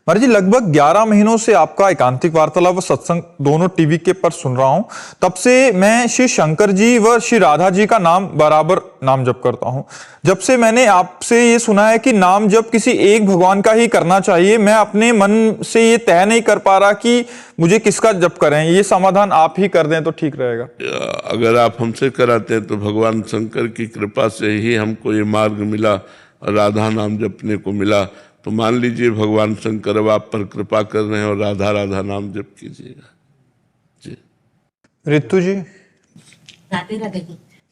महाराज जी, लगभग 11 महीनों से आपका एकांतिक वार्तालाप व सत्संग दोनों टीवी के पर सुन रहा हूं। तब से मैं श्री शंकर जी व श्री राधा जी का नाम बराबर नाम जप करता हूं। जब से मैंने आपसे ये सुना है कि नाम जप किसी एक भगवान का ही करना चाहिए, मैं अपने मन से ये तय नहीं कर पा रहा कि मुझे किसका जप करें। ये समाधान आप ही कर दें तो ठीक रहेगा। अगर आप हमसे कराते हैं तो भगवान शंकर की कृपा से ही हमको ये मार्ग मिला, राधा नाम जपने को मिला। तो मान लीजिए भगवान शंकर अब आप पर कृपा कर रहे हैं और राधा राधा नाम जप कीजिएगा जी। रितु जी, राधे राधे।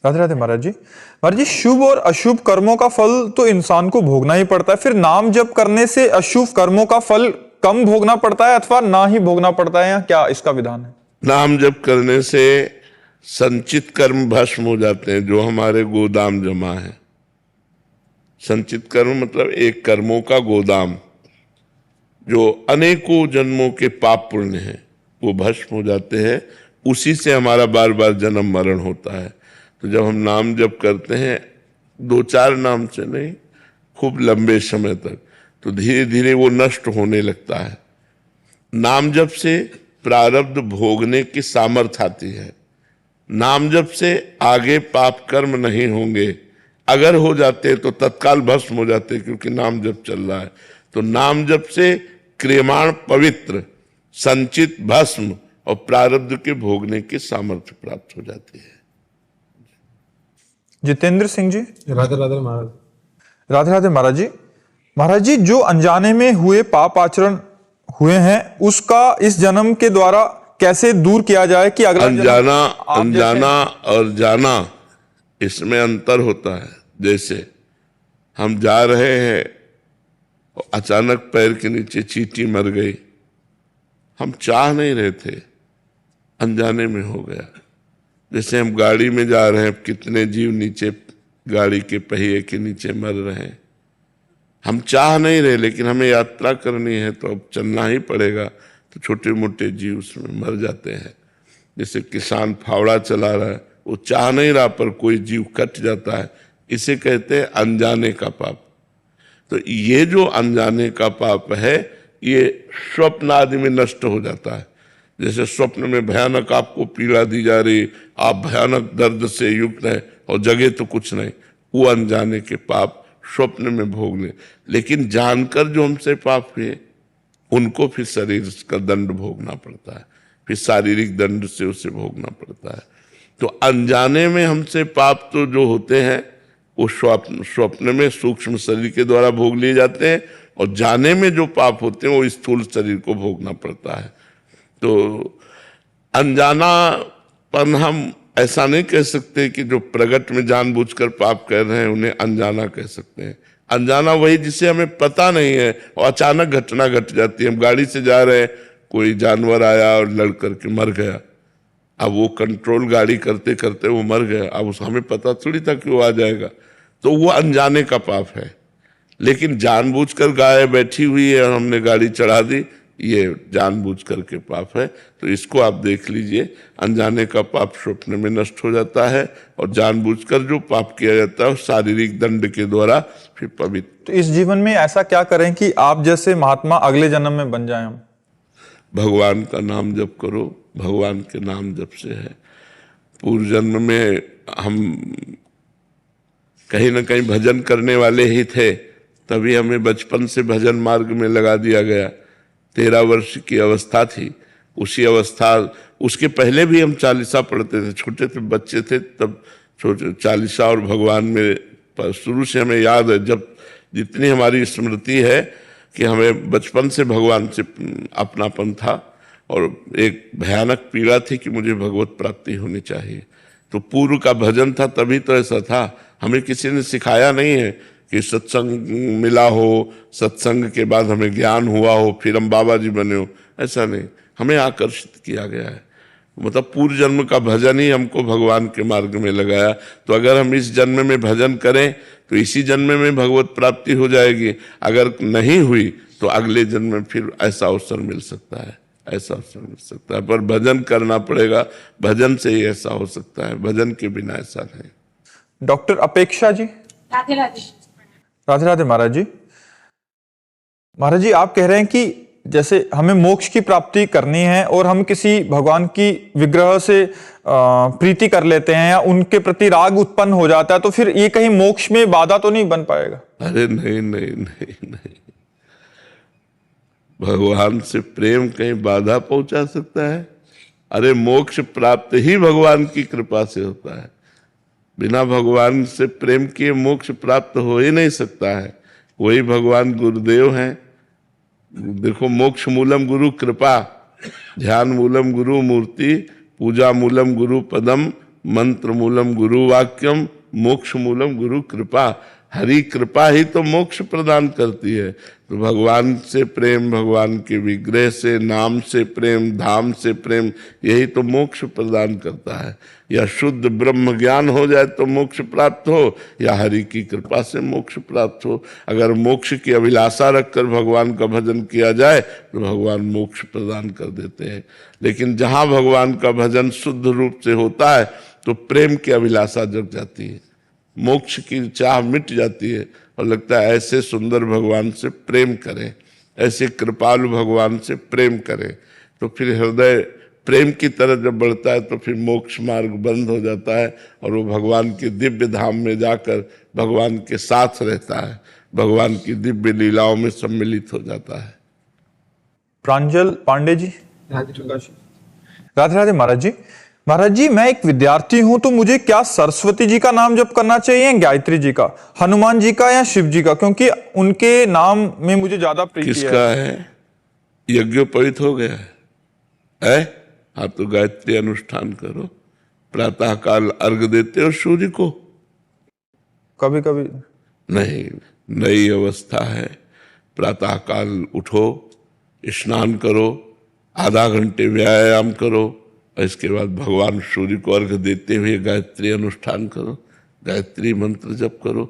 राधे राधे महाराज जी। महाराज जी, शुभ और अशुभ कर्मों का फल तो इंसान को भोगना ही पड़ता है, फिर नाम जप करने से अशुभ कर्मों का फल कम भोगना पड़ता है अथवा ना ही भोगना पड़ता है, या क्या इसका विधान है? नाम जप करने से संचित कर्म भस्म हो जाते हैं, जो हमारे गोदाम जमा है। संचित कर्म मतलब एक कर्मों का गोदाम, जो अनेकों जन्मों के पाप पुण्य हैं वो भस्म हो जाते हैं। उसी से हमारा बार बार जन्म मरण होता है। तो जब हम नाम जप करते हैं, 2-4 नाम से नहीं, खूब लंबे समय तक, तो धीरे धीरे वो नष्ट होने लगता है। नाम जप से प्रारब्ध भोगने की सामर्थ्य आती है। नाम जप से आगे पाप कर्म नहीं होंगे, अगर हो जाते तो तत्काल भस्म हो जाते, क्योंकि नाम जप चल रहा है। तो नाम जप से क्रियमाण पवित्र, संचित भस्म और प्रारब्ध के भोगने की सामर्थ्य प्राप्त हो जाती है। जितेंद्र सिंह जी। राधे राधे महाराज। राधे राधे महाराज जी। महाराज जी, जो अनजाने में हुए पाप आचरण हुए हैं उसका इस जन्म के द्वारा कैसे दूर किया जाए कि अगला अनजाना और जाना, इसमें अंतर होता है। जैसे हम जा रहे हैं और अचानक पैर के नीचे चींटी मर गई, हम चाह नहीं रहे थे, अनजाने में हो गया। जैसे हम गाड़ी में जा रहे हैं, कितने जीव नीचे गाड़ी के पहिए के नीचे मर रहे हैं, हम चाह नहीं रहे, लेकिन हमें यात्रा करनी है तो अब चलना ही पड़ेगा। तो छोटे मोटे जीव उसमें मर जाते हैं। जैसे किसान फावड़ा चला रहा है, वो चाह नहीं रहा पर कोई जीव कट जाता है, इसे कहते हैं अनजाने का पाप। तो ये जो अनजाने का पाप है, ये स्वप्न आदि में नष्ट हो जाता है। जैसे स्वप्न में भयानक आपको पीड़ा दी जा रही, आप भयानक दर्द से युक्त हैं और जगह तो कुछ नहीं, वो अनजाने के पाप स्वप्न में भोगने। लेकिन जानकर जो हमसे पाप हुए उनको फिर शरीर का दंड भोगना पड़ता है, फिर शारीरिक दंड से उसे भोगना पड़ता है। तो अनजाने में हमसे पाप तो जो होते हैं वो स्वप्न में सूक्ष्म शरीर के द्वारा भोग लिए जाते हैं, और जाने में जो पाप होते हैं वो स्थूल शरीर को भोगना पड़ता है। तो अनजानापन हम ऐसा नहीं कह सकते कि जो प्रगट में जानबूझकर पाप कर रहे हैं उन्हें अनजाना कह सकते हैं। अनजाना वही जिसे हमें पता नहीं है और अचानक घटना घट जाती है। हम गाड़ी से जा रहे हैं, कोई जानवर आया और लड़ करके मर गया, अब वो कंट्रोल गाड़ी करते करते वो मर गया, अब उस हमें पता थोड़ी था कि वो आ जाएगा, तो वो अनजाने का पाप है। लेकिन जानबूझकर गाय बैठी हुई है और हमने गाड़ी चढ़ा दी, ये जानबूझ करके पाप है। तो इसको आप देख लीजिए, अनजाने का पाप स्वप्न में नष्ट हो जाता है, और जानबूझकर जो पाप किया जाता है शारीरिक दंड के द्वारा फिर पवित्र। तो इस जीवन में ऐसा क्या करें कि आप जैसे महात्मा अगले जन्म में बन जाएं हम? भगवान का नाम जप करो, भगवान के नाम जप से है। पूर्व जन्म में हम कहीं ना कहीं भजन करने वाले ही थे, तभी हमें बचपन से भजन मार्ग में लगा दिया गया। 13 वर्ष की अवस्था थी, उसी अवस्था, उसके पहले भी हम चालीसा पढ़ते थे, छोटे थे, बच्चे थे तब छोटे चालीसा और भगवान में शुरू से हमें याद है। जब जितनी हमारी स्मृति है कि हमें बचपन से भगवान से अपनापन था, और एक भयानक पीड़ा थी कि मुझे भगवत प्राप्ति होनी चाहिए। तो पूर्व का भजन था, तभी तो ऐसा था। हमें किसी ने सिखाया नहीं है कि सत्संग मिला हो, सत्संग के बाद हमें ज्ञान हुआ हो, फिर हम बाबा जी बने हो, ऐसा नहीं। हमें आकर्षित किया गया है, मतलब पूर्व जन्म का भजन ही हमको भगवान के मार्ग में लगाया। तो अगर हम इस जन्म में भजन करें तो इसी जन्म में भगवत प्राप्ति हो जाएगी, अगर नहीं हुई तो अगले जन्म में फिर ऐसा अवसर मिल सकता है, ऐसा अवसर मिल सकता है। पर भजन करना पड़ेगा, भजन से ही ऐसा हो सकता है, भजन के बिना ऐसा नहीं। डॉक्टर अपेक्षा जी। राधे राधे। राधे राधे महाराज जी। महाराज जी, आप कह रहे हैं कि जैसे हमें मोक्ष की प्राप्ति करनी है और हम किसी भगवान की विग्रह से प्रीति कर लेते हैं या उनके प्रति राग उत्पन्न हो जाता है, तो फिर ये कहीं मोक्ष में बाधा तो नहीं बन पाएगा? अरे नहीं नहीं नहीं नहीं, भगवान से प्रेम कहीं बाधा पहुंचा सकता है? अरे मोक्ष प्राप्त ही भगवान की कृपा से होता है। बिना भगवान से प्रेम किए मोक्ष प्राप्त हो ही नहीं सकता है। वही भगवान गुरुदेव हैं। देखो, मोक्ष मूलम गुरु कृपा, ध्यान मूलम गुरु मूर्ति, पूजा मूलम गुरु पदम, मंत्र मूलम गुरु वाक्यम, मोक्ष मूलम गुरु कृपा। हरि कृपा ही तो मोक्ष प्रदान करती है। तो भगवान से प्रेम, भगवान के विग्रह से, नाम से प्रेम, धाम से प्रेम, यही तो मोक्ष प्रदान करता है। या शुद्ध ब्रह्म ज्ञान हो जाए तो मोक्ष प्राप्त हो, या हरि की कृपा से मोक्ष प्राप्त हो। अगर मोक्ष की अभिलाषा रखकर भगवान का भजन किया जाए तो भगवान मोक्ष प्रदान कर देते हैं। लेकिन जहाँ भगवान का भजन शुद्ध रूप से होता है तो प्रेम की अभिलाषा जग जाती है, मोक्ष की चाह मिट जाती है और लगता है ऐसे सुंदर भगवान से प्रेम करें, ऐसे कृपालु भगवान से प्रेम करें। तो फिर हृदय प्रेम की तरह जब बढ़ता है तो फिर मोक्ष मार्ग बंद हो जाता है और वो भगवान के दिव्य धाम में जाकर भगवान के साथ रहता है, भगवान की दिव्य लीलाओं में सम्मिलित हो जाता है। प्रांजल पांडे जी, राधे राधे महाराज जी। महाराज जी, मैं एक विद्यार्थी हूं, तो मुझे क्या सरस्वती जी का नाम जप करना चाहिए, गायत्री जी का, हनुमान जी का या शिव जी का? क्योंकि उनके नाम में मुझे ज्यादा प्रीति है। किसका है? यज्ञोपवीत हो गया है? आप तो गायत्री अनुष्ठान करो, प्रातः काल अर्घ देते हो सूर्य को? कभी कभी नहीं, नई अवस्था है। प्रातः काल उठो, स्नान करो, आधा घंटे व्यायाम करो, इसके बाद भगवान सूर्य को अर्घ देते हुए गायत्री अनुष्ठान करो, गायत्री मंत्र जप करो।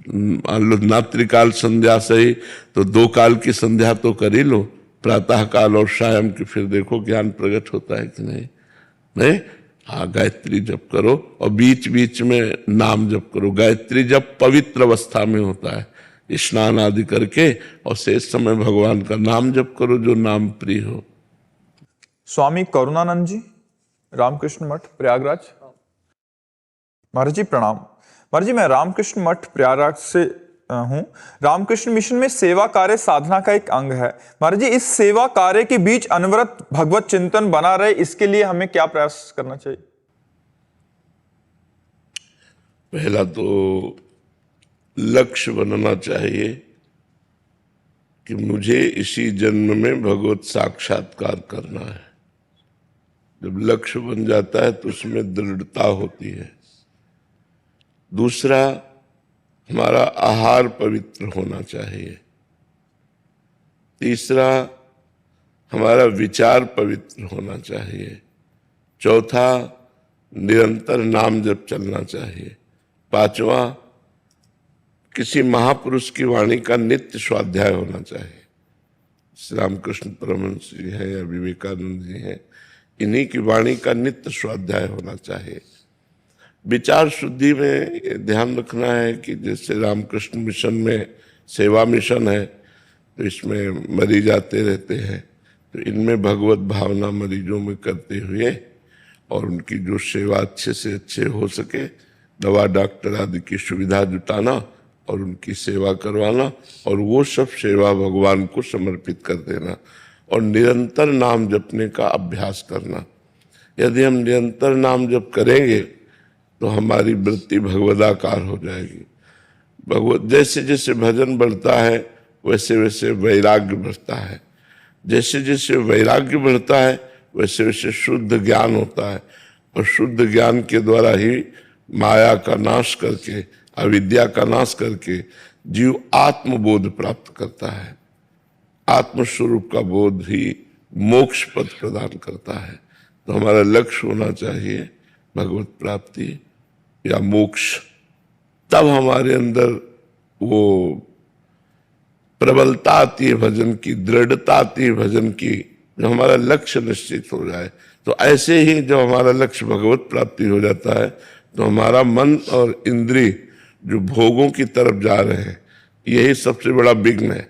मान लो नात्रिकाल संध्या से ही तो 2 काल की संध्या तो कर ही लो, प्रातः काल और शाम की, फिर देखो ज्ञान प्रकट होता है कि नहीं। नहीं, हाँ, गायत्री जप करो और बीच बीच में नाम जप करो। गायत्री जप पवित्र अवस्था में होता है, स्नान आदि करके, और शेष समय भगवान का नाम जप करो जो नाम प्रिय हो। स्वामी करुणानंद जी, रामकृष्ण मठ प्रयागराज। महाराज जी प्रणाम। महाराज जी, मैं रामकृष्ण मठ प्रयागराज से हूँ। रामकृष्ण मिशन में सेवा कार्य साधना का एक अंग है। महाराज जी, इस सेवा कार्य के बीच अनवरत भगवत चिंतन बना रहे, इसके लिए हमें क्या प्रयास करना चाहिए? पहला तो लक्ष्य बनना चाहिए कि मुझे इसी जन्म में भगवत साक्षात्कार करना है। जब लक्ष्य बन जाता है तो उसमें दृढ़ता होती है। दूसरा, हमारा आहार पवित्र होना चाहिए। तीसरा, हमारा विचार पवित्र होना चाहिए। चौथा, निरंतर नाम जप चलना चाहिए। पांचवा, किसी महापुरुष की वाणी का नित्य स्वाध्याय होना चाहिए। श्री रामकृष्ण परमहंस जी हैं या विवेकानंद जी हैं, इन्हीं की वाणी का नित्य स्वाध्याय होना चाहिए। विचार शुद्धि में ये ध्यान रखना है कि जैसे रामकृष्ण मिशन में सेवा मिशन है तो इसमें मरीज आते रहते हैं, तो इनमें भगवत भावना मरीजों में करते हुए और उनकी जो सेवा अच्छे से अच्छे हो सके, दवा डॉक्टर आदि की सुविधा जुटाना और उनकी सेवा करवाना, और वो सब सेवा भगवान को समर्पित कर देना, और निरंतर नाम जपने का अभ्यास करना। यदि हम निरंतर नाम जप करेंगे तो हमारी वृत्ति भगवदाकार हो जाएगी। भगवत जैसे जैसे भजन बढ़ता है वैसे वैसे वैराग्य बढ़ता है, जैसे जैसे वैराग्य बढ़ता है वैसे वैसे शुद्ध ज्ञान होता है, और शुद्ध ज्ञान के द्वारा ही माया का नाश करके, अविद्या का नाश करके जीव आत्मबोध प्राप्त करता है। आत्मस्वरूप का बोध ही मोक्ष पद प्रदान करता है। तो हमारा लक्ष्य होना चाहिए भगवत प्राप्ति या मोक्ष। तब हमारे अंदर वो प्रबलता आती है भजन की, दृढ़ता आती है भजन की, जब हमारा लक्ष्य निश्चित हो जाए। तो ऐसे ही जब हमारा लक्ष्य भगवत प्राप्ति हो जाता है तो हमारा मन और इंद्रिय जो भोगों की तरफ जा रहे हैं, यही सबसे बड़ा विघ्न है।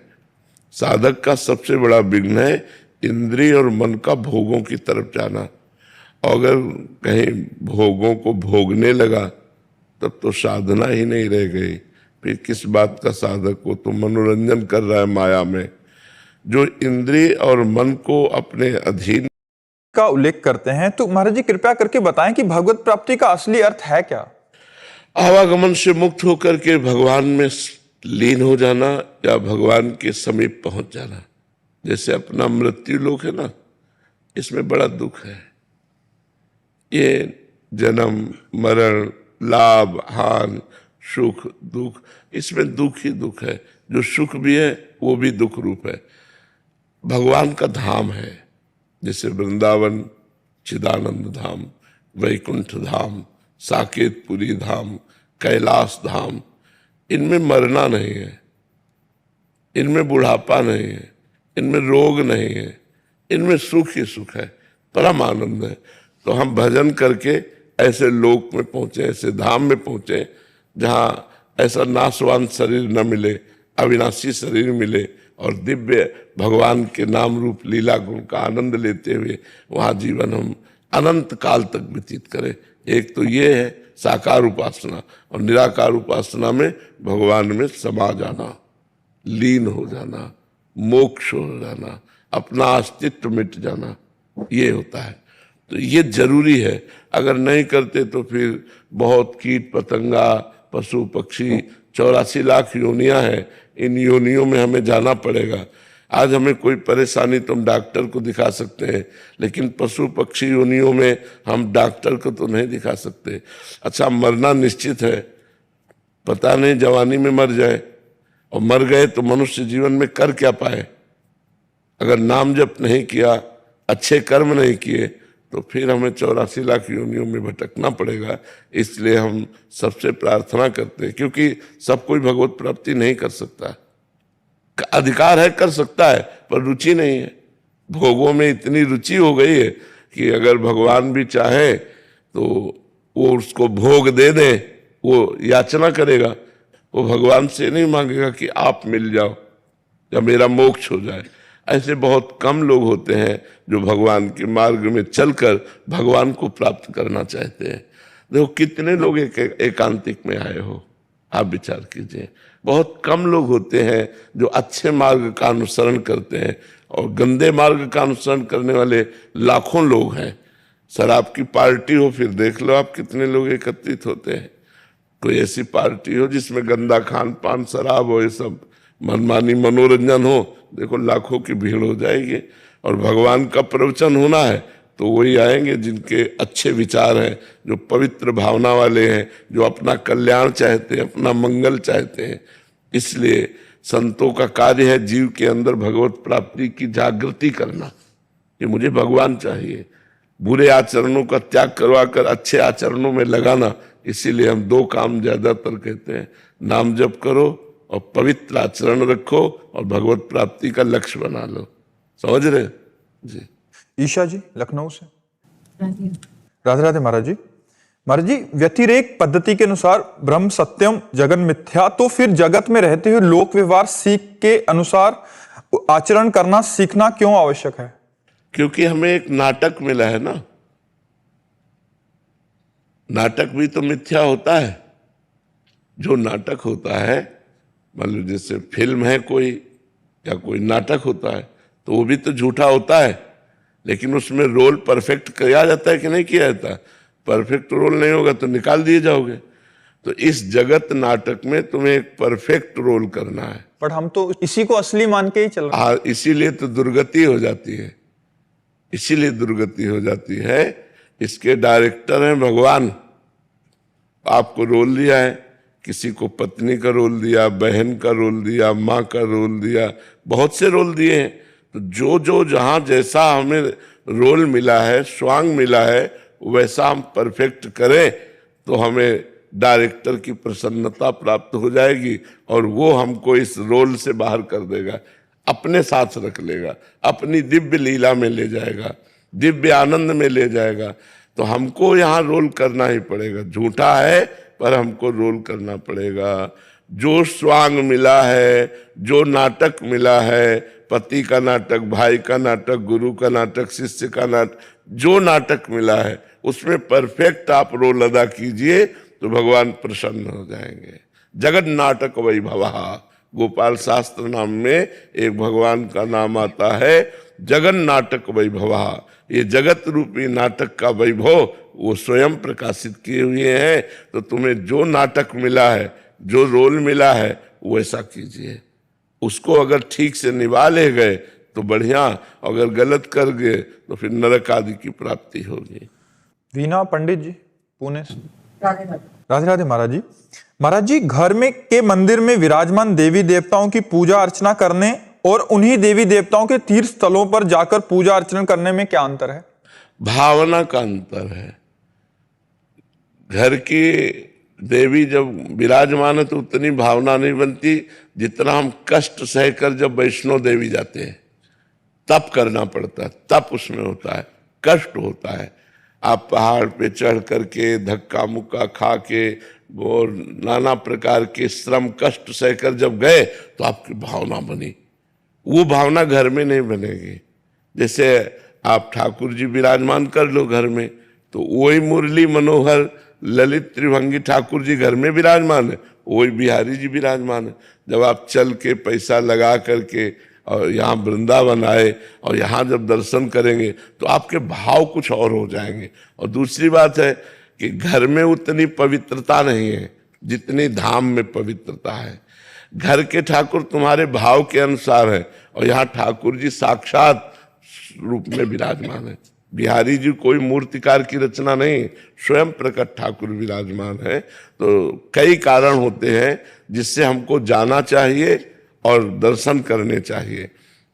साधक का सबसे बड़ा विघ्न है इंद्रिय और मन का भोगों की तरफ जाना। अगर कहीं भोगों को भोगने लगा तब तो साधना ही नहीं रह गई। फिर किस बात का साधक हो, तो मनोरंजन कर रहा है माया में। जो इंद्रिय और मन को अपने अधीन का उल्लेख करते हैं, तो महाराज जी कृपया करके बताएं कि भगवत प्राप्ति का असली अर्थ है क्या? आवागमन से मुक्त होकर के भगवान में लीन हो जाना या भगवान के समीप पहुंच जाना। जैसे अपना मृत्यु लोक है ना, इसमें बड़ा दुख है। ये जन्म मरण, लाभ हानि, सुख दुख, इसमें दुख ही दुख है। जो सुख भी है वो भी दुख रूप है। भगवान का धाम है, जैसे वृंदावन चिदानंद धाम, वैकुंठ धाम, साकेतपुरी धाम, कैलाश धाम। इनमें मरना नहीं है, इनमें बुढ़ापा नहीं है, इनमें रोग नहीं है, इनमें सुख ही सुख है, परम आनंद है। तो हम भजन करके ऐसे लोक में पहुंचे, ऐसे धाम में पहुंचे जहां ऐसा नाशवान शरीर न मिले, अविनाशी शरीर मिले और दिव्य भगवान के नाम रूप लीला गुण का आनंद लेते हुए वहां जीवन हम अनंत काल तक व्यतीत करें। एक तो ये है साकार उपासना, और निराकार उपासना में भगवान में समा जाना, लीन हो जाना, मोक्ष हो जाना, अपना अस्तित्व मिट जाना, ये होता है। तो ये जरूरी है। अगर नहीं करते तो फिर बहुत कीट पतंगा, पशु पक्षी, 84 लाख योनियां हैं, इन योनियों में हमें जाना पड़ेगा। आज हमें कोई परेशानी तो हम डॉक्टर को दिखा सकते हैं, लेकिन पशु पक्षी योनियों में हम डॉक्टर को तो नहीं दिखा सकते। अच्छा, मरना निश्चित है, पता नहीं जवानी में मर जाए, और मर गए तो मनुष्य जीवन में कर क्या पाए। अगर नाम जप नहीं किया, अच्छे कर्म नहीं किए, तो फिर हमें 84 लाख योनियों में भटकना पड़ेगा। इसलिए हम सबसे प्रार्थना करते हैं, क्योंकि सब कोई भगवत प्राप्ति नहीं कर सकता। अधिकार है, कर सकता है, पर रुचि नहीं है। भोगों में इतनी रुचि हो गई है कि अगर भगवान भी चाहे तो वो उसको भोग दे दे, वो याचना करेगा। वो भगवान से नहीं मांगेगा कि आप मिल जाओ या मेरा मोक्ष हो जाए। ऐसे बहुत कम लोग होते हैं जो भगवान के मार्ग में चलकर भगवान को प्राप्त करना चाहते हैं। देखो कितने लोग एकांतिक में आए हो, आप विचार कीजिए। बहुत कम लोग होते हैं जो अच्छे मार्ग का अनुसरण करते हैं, और गंदे मार्ग का अनुसरण करने वाले लाखों लोग हैं। शराब की पार्टी हो, फिर देख लो आप कितने लोग एकत्रित होते हैं। कोई ऐसी पार्टी हो जिसमें गंदा खान पान, शराब हो, ये सब मनमानी मनोरंजन हो, देखो लाखों की भीड़ हो जाएगी। और भगवान का प्रवचन होना है तो वही आएंगे जिनके अच्छे विचार हैं, जो पवित्र भावना वाले हैं, जो अपना कल्याण चाहते हैं, अपना मंगल चाहते हैं। इसलिए संतों का कार्य है जीव के अंदर भगवत प्राप्ति की जागृति करना कि मुझे भगवान चाहिए। बुरे आचरणों का त्याग करवाकर अच्छे आचरणों में लगाना। इसीलिए हम दो काम ज्यादातर कहते हैं, नाम जप करो और पवित्र आचरण रखो और भगवत प्राप्ति का लक्ष्य बना लो। समझ रहे जी? ईशा जी लखनऊ से। राधे राधे राधे महाराज जी। महाराज जी, व्यतिरेक पद्धति के अनुसार ब्रह्म सत्यम जगन मिथ्या, तो फिर जगत में रहते हुए लोक व्यवहार सीख के अनुसार आचरण करना सीखना क्यों आवश्यक है? क्योंकि हमें एक नाटक मिला है ना। नाटक भी तो मिथ्या होता है। जो नाटक होता है, मान लो जैसे फिल्म है कोई या कोई नाटक होता है, तो वो भी तो झूठा होता है, लेकिन उसमें रोल परफेक्ट किया जाता है कि नहीं किया जाता? परफेक्ट रोल नहीं होगा तो निकाल दिए जाओगे। तो इस जगत नाटक में तुम्हें एक परफेक्ट रोल करना है। पर हम तो इसी को असली मान के ही चल रहे हैं। इसीलिए तो दुर्गति हो जाती है, इसीलिए दुर्गति हो जाती है। इसके डायरेक्टर हैं भगवान। आपको रोल दिया है, किसी को पत्नी का रोल दिया, बहन का रोल दिया, माँ का रोल दिया, बहुत से रोल दिए हैं। तो जो जो जहाँ जैसा हमें रोल मिला है, स्वांग मिला है, वैसा हम परफेक्ट करें तो हमें डायरेक्टर की प्रसन्नता प्राप्त हो जाएगी और वो हमको इस रोल से बाहर कर देगा, अपने साथ रख लेगा, अपनी दिव्य लीला में ले जाएगा, दिव्य आनंद में ले जाएगा। तो हमको यहाँ रोल करना ही पड़ेगा। झूठा है पर हमको रोल करना पड़ेगा। जो स्वांग मिला है, जो नाटक मिला है, पति का नाटक, भाई का नाटक, गुरु का नाटक, शिष्य का नाटक, जो नाटक मिला है उसमें परफेक्ट आप रोल अदा कीजिए तो भगवान प्रसन्न हो जाएंगे। जगत नाटक वैभवः, गोपाल शास्त्र नाम में एक भगवान का नाम आता है जगन नाटक वैभवः। ये जगत रूपी नाटक का वैभव वो स्वयं प्रकाशित किए हुए हैं। तो तुम्हें जो नाटक मिला है, जो रोल मिला है, वैसा कीजिए। उसको अगर ठीक से निभा ले गए तो बढ़िया, अगर गलत कर गए तो फिर नरक आदि की प्राप्ति होगी। वीना पंडित जी पुणे से। राधे राधे। राधे राधे महाराज जी। महाराज जी, घर में के मंदिर में विराजमान देवी देवताओं की पूजा अर्चना करने और उन्हीं देवी देवताओं के तीर्थ स्थलों पर जाकर पूजा अर्चना करने में क्या अंतर है? भावना का अंतर है। घर की देवी जब विराजमान है तो उतनी भावना नहीं बनती जितना हम कष्ट सहकर जब वैष्णो देवी जाते हैं तप करना पड़ता है, तप उसमें होता है, कष्ट होता है। आप पहाड़ पे चढ़ करके धक्का मुक्का खा के और नाना प्रकार के श्रम कष्ट सहकर जब गए तो आपकी भावना बनी। वो भावना घर में नहीं बनेगी। जैसे आप ठाकुर जी विराजमान कर लो घर में, तो वही मुरली मनोहर ललित त्रिभंगी ठाकुर जी घर में विराजमान है, वही बिहारी जी विराजमान है। जब आप चल के पैसा लगा करके और यहाँ वृंदावन आए और यहाँ जब दर्शन करेंगे तो आपके भाव कुछ और हो जाएंगे। और दूसरी बात है कि घर में उतनी पवित्रता नहीं है जितनी धाम में पवित्रता है। घर के ठाकुर तुम्हारे भाव के अनुसार है और यहाँ ठाकुर जी साक्षात रूप में विराजमान है। बिहारी जी कोई मूर्तिकार की रचना नहीं, स्वयं प्रकट ठाकुर विराजमान है। तो कई कारण होते हैं जिससे हमको जाना चाहिए और दर्शन करने चाहिए।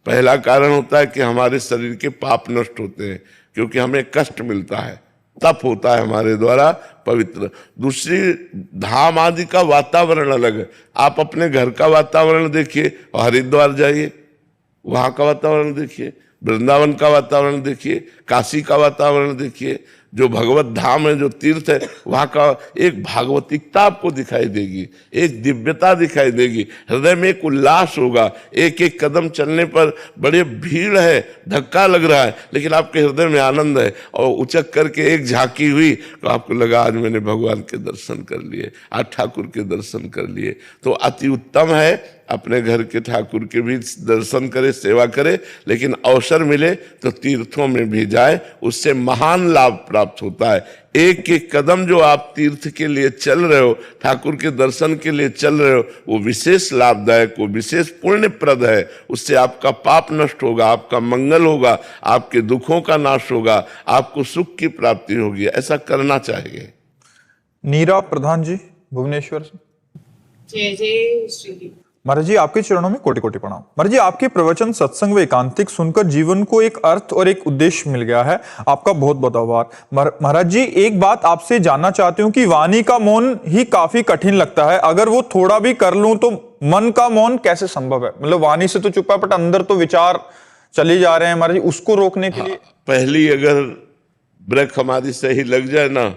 पहला कारण होता है कि हमारे शरीर के पाप नष्ट होते हैं क्योंकि हमें कष्ट मिलता है, तप होता है हमारे द्वारा पवित्र। दूसरी, धाम आदि का वातावरण अलग है। आप अपने घर का वातावरण देखिए और हरिद्वार जाइए, वहाँ का वातावरण देखिए, वृंदावन का वातावरण देखिए, काशी का वातावरण देखिए। जो भगवत धाम है, जो तीर्थ है, वहाँ का एक भागवतिकता आपको दिखाई देगी, एक दिव्यता दिखाई देगी, हृदय में एक उल्लास होगा। एक एक कदम चलने पर बड़े भीड़ है, धक्का लग रहा है, लेकिन आपके हृदय में आनंद है। और उचक करके एक झांकी हुई तो आपको लगा आज मैंने भगवान के दर्शन कर लिए, आज ठाकुर के दर्शन कर लिए। तो अति उत्तम है अपने घर के ठाकुर के भी दर्शन करे, सेवा करे, लेकिन अवसर मिले तो तीर्थों में भी जाए, उससे महान लाभ प्राप्त होता है। एक एक कदम जो आप तीर्थ के लिए चल रहे हो, ठाकुर के दर्शन के लिए चल रहे हो, वो विशेष लाभदायक, वो विशेष पुण्यप्रद है। उससे आपका पाप नष्ट होगा, आपका मंगल होगा, आपके दुखों का नाश होगा, आपको सुख की प्राप्ति होगी। ऐसा करना चाहिए। नीरा प्रधान जी भुवनेश्वर से। जय जय श्री। महाराज जी, आपके चरणों में कोटि कोटि प्रणाम। महाराज जी, आपके प्रवचन, सत्संग व एकांतिक सुनकर जीवन को एक अर्थ और एक उद्देश्य मिल गया है। आपका बहुत बहुत आभार। महाराज जी, एक बात आपसे जानना चाहती हूँ कि वाणी का मौन ही काफी कठिन लगता है। अगर वो थोड़ा भी कर लूं तो मन का मौन कैसे संभव है? मतलब वाणी से तो चुप है, बट अंदर तो विचार चले जा रहे हैं महाराज जी, उसको रोकने के लिए। पहली अगर ब्रेक हमारी सही लग जाए ना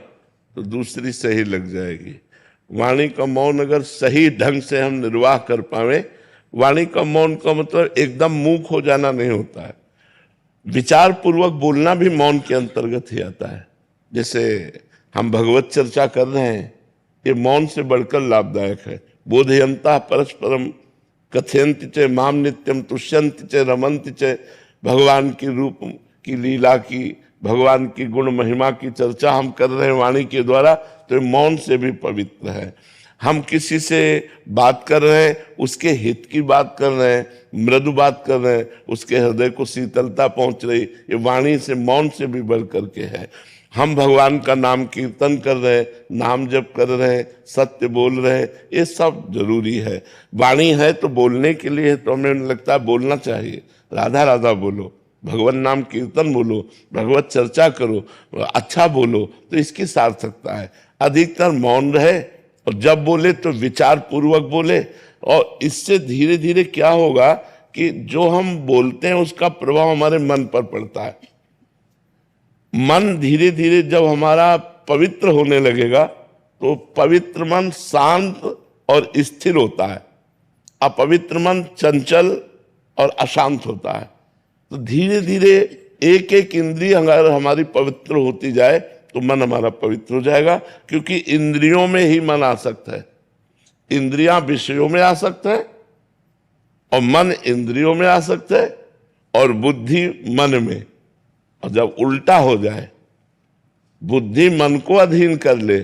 तो दूसरी सही लग जाएगी। वाणी का मौन अगर सही ढंग से हम निर्वाह कर पावे, वाणी का मौन का मतलब एकदम मूक हो जाना नहीं होता है। विचार पूर्वक बोलना भी मौन के अंतर्गत ही आता है। जैसे हम भगवत चर्चा कर रहे हैं, ये मौन से बढ़कर लाभदायक है। बोधयंता परस्परम कथयन्ति च माम नित्यम तुष्यन्ति च रमन्ति च। भगवान की रूप की, लीला की, भगवान की गुण महिमा की चर्चा हम कर रहे हैं वाणी के द्वारा, तो मौन से भी पवित्र है। हम किसी से बात कर रहे हैं, उसके हित की बात कर रहे हैं, मृदु बात कर रहे हैं, उसके हृदय को शीतलता पहुंच रही, ये वाणी से, मौन से भी बढ़ करके है। हम भगवान का नाम कीर्तन कर रहे हैं, नाम जप कर रहे हैं, सत्य बोल रहे हैं, ये सब जरूरी है। वाणी है तो बोलने के लिए, तो हमें लगता है बोलना चाहिए। राधा राधा बोलो, भगवान नाम कीर्तन बोलो, भगवत चर्चा करो, अच्छा बोलो, तो इसकी सार्थकता है। अधिकतर मौन रहे और जब बोले तो विचार पूर्वक बोले। और इससे धीरे धीरे क्या होगा कि जो हम बोलते हैं उसका प्रभाव हमारे मन पर पड़ता है। मन धीरे धीरे जब हमारा पवित्र होने लगेगा तो पवित्र मन शांत और स्थिर होता है। अपवित्र मन चंचल और अशांत होता है। तो धीरे धीरे एक एक इंद्रिय अगर हमारी पवित्र होती जाए तो मन हमारा पवित्र हो जाएगा, क्योंकि इंद्रियों में ही मन आसक्त है। इंद्रियां विषयों में आसक्त है और मन इंद्रियों में आसक्त है और बुद्धि मन में। और जब उल्टा हो जाए, बुद्धि मन को अधीन कर ले,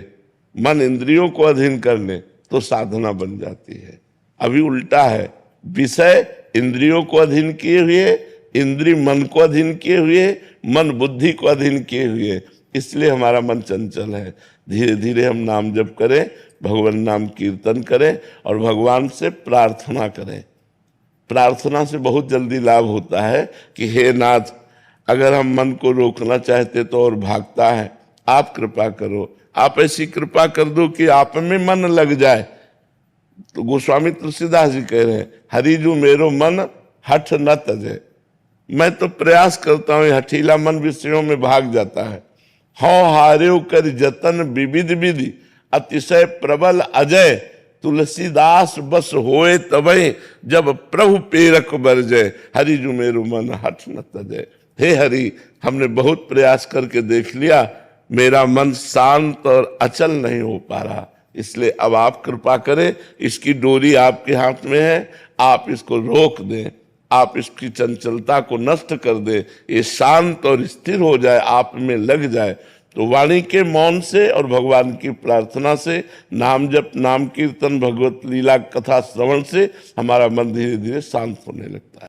मन इंद्रियों को अधीन कर ले, तो साधना बन जाती है। अभी उल्टा है, विषय इंद्रियों को अधीन किए हुए, इंद्रिय मन को अधीन किए हुए, मन बुद्धि को अधीन किए हुए, इसलिए हमारा मन चंचल है। धीरे धीरे हम नाम जप करें, भगवान नाम कीर्तन करें और भगवान से प्रार्थना करें। प्रार्थना से बहुत जल्दी लाभ होता है कि हे नाथ, अगर हम मन को रोकना चाहते तो और भागता है, आप कृपा करो, आप ऐसी कृपा कर दो कि आप में मन लग जाए। तो गोस्वामी तुलसीदास जी कह रहे हैं, हरिजू मेरो मन हठ न तजे। मैं तो प्रयास करता हूं, हठीला मन विषयों में भाग जाता है। हौ हार्यो कर जतन विविध विधि, अतिशय प्रबल अजय, तुलसीदास बस होए तबे, जब प्रभु पेरक बरजे, हरिजू मेरो मन हठ न तजे। हे हरि, हमने बहुत प्रयास करके देख लिया, मेरा मन शांत और अचल नहीं हो पा रहा, इसलिए अब आप कृपा करें। इसकी डोरी आपके हाथ में है, आप इसको रोक दें, आप इसकी चंचलता को नष्ट कर दें, ये शांत और स्थिर हो जाए, आप में लग जाए। तो वाणी के मौन से और भगवान की प्रार्थना से, नाम जप, नाम कीर्तन, भगवत लीला कथा श्रवण से हमारा मन धीरे धीरे शांत होने लगता है।